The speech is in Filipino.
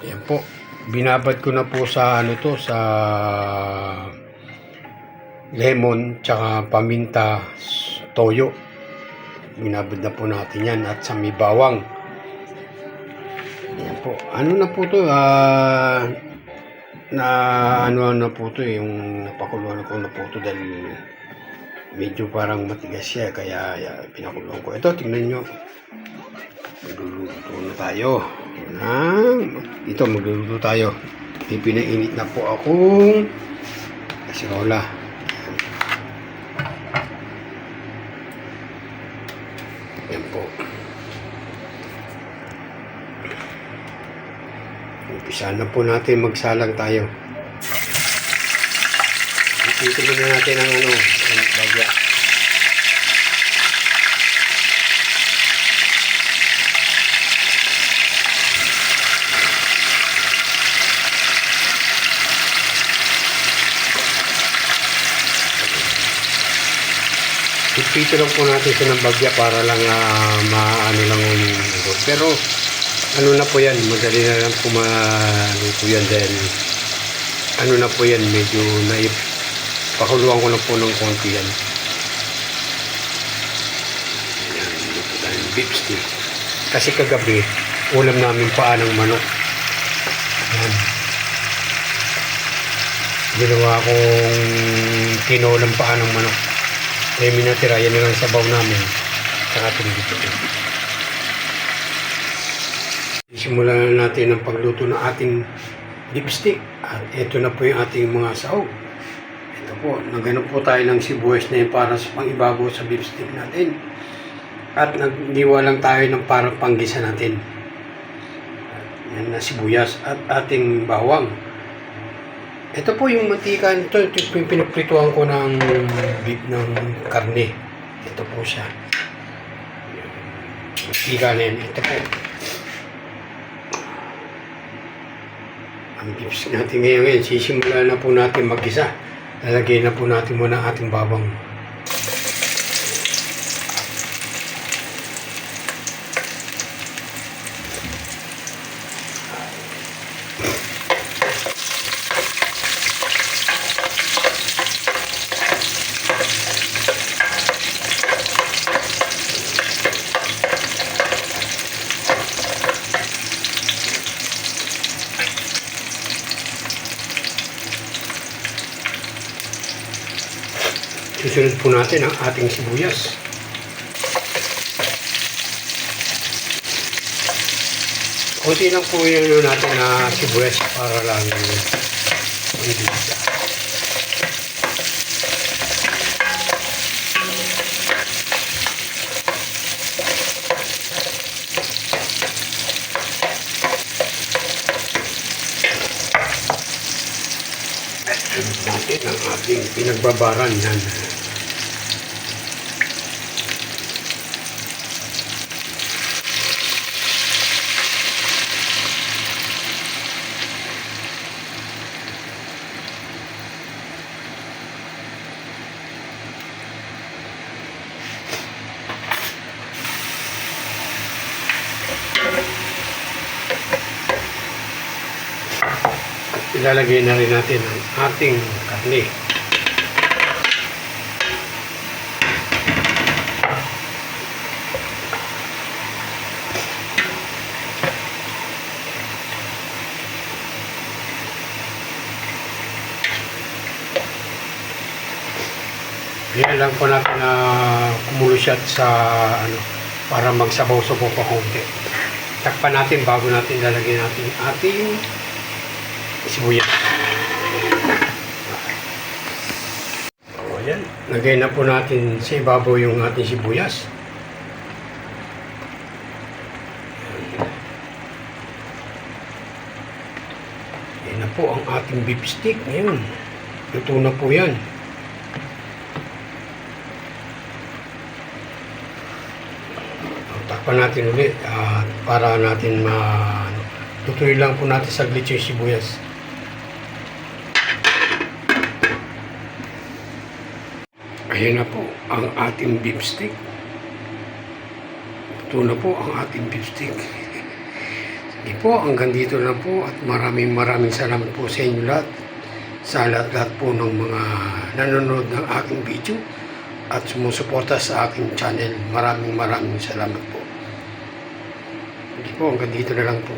Ayan po. Binabad ko na po sa ano to, sa lemon, tsaka paminta, toyo. Binabad na po natin yan at sa may bawang. Ayan po. Ano na po to, na ano na po to, yung napakuluan ko na po to dahil medyo parang matigas siya, kaya pinakuluan ko. Ito, tingnan nyo. Magluluto na tayo. Ito, magluluto tayo. May pinainit na po akong kasirola. Yan po. Umpisa na po natin magsalang tayo. Ititin na natin ang bagya. Ipito lang po natin siya ng bagya para lang maano lang yung pero ano na po yan, madali na lang po maluto yan dahil ano na po yan, medyo pakuluan ko na po ng konti yan. Ayan, luto tayo ng beef steak. Kasi kagabi, ulam namin paa ng manok. Ayan. Ginawa kong tinolang paa ng manok. Kaya minatira, yan lang sabaw namin. Saka tinigito. Simulan natin ang pagluto ng ating beef steak. At ito na po yung ating mga sahog. Ito po, nagano po tayo ng sibuyas na yun para sa pang-ibabaw sa beef steak natin. At nagdiwa lang tayo ng parang panggisa natin. Yan na sibuyas at ating bawang. Ito po yung mantika. Ito yung pinagprituhan ko ng beef ng karne. Ito po siya. Mantika na yan. Ito po. Ang beef natin ngayon. Sisimula na po natin mag-isa. Lalagay na po natin muna ating bawang. Susunod po natin ang ating sibuyas. Kunti lang po yung natin na sibuyas para lang hindi siya. Sunod natin ang ating pinagbabaran yan. Ilalagay na rin natin ang ating karne. Yan lang po natin na kumulo siya sa para magsabaw-sabaw pa konti. Takpan natin bago natin ilalagay natin ating sibuyas. O yan, lagay na po natin sa ibabaw yung ating sibuyas. Yan na po ang ating beef steak ngayon. Luto na po yan. Takpan natin ulit para natin tutuloy lang po natin saglit yung sibuyas. Ayan na po ang ating beef steak. Ito na po ang ating beef steak. Di po, hanggang dito lang po at maraming salamat po sa inyo lahat. Sa lahat po ng mga nanonood ng aking video at sumusuporta sa aking channel. Maraming salamat po. Di po, hanggang dito na lang po.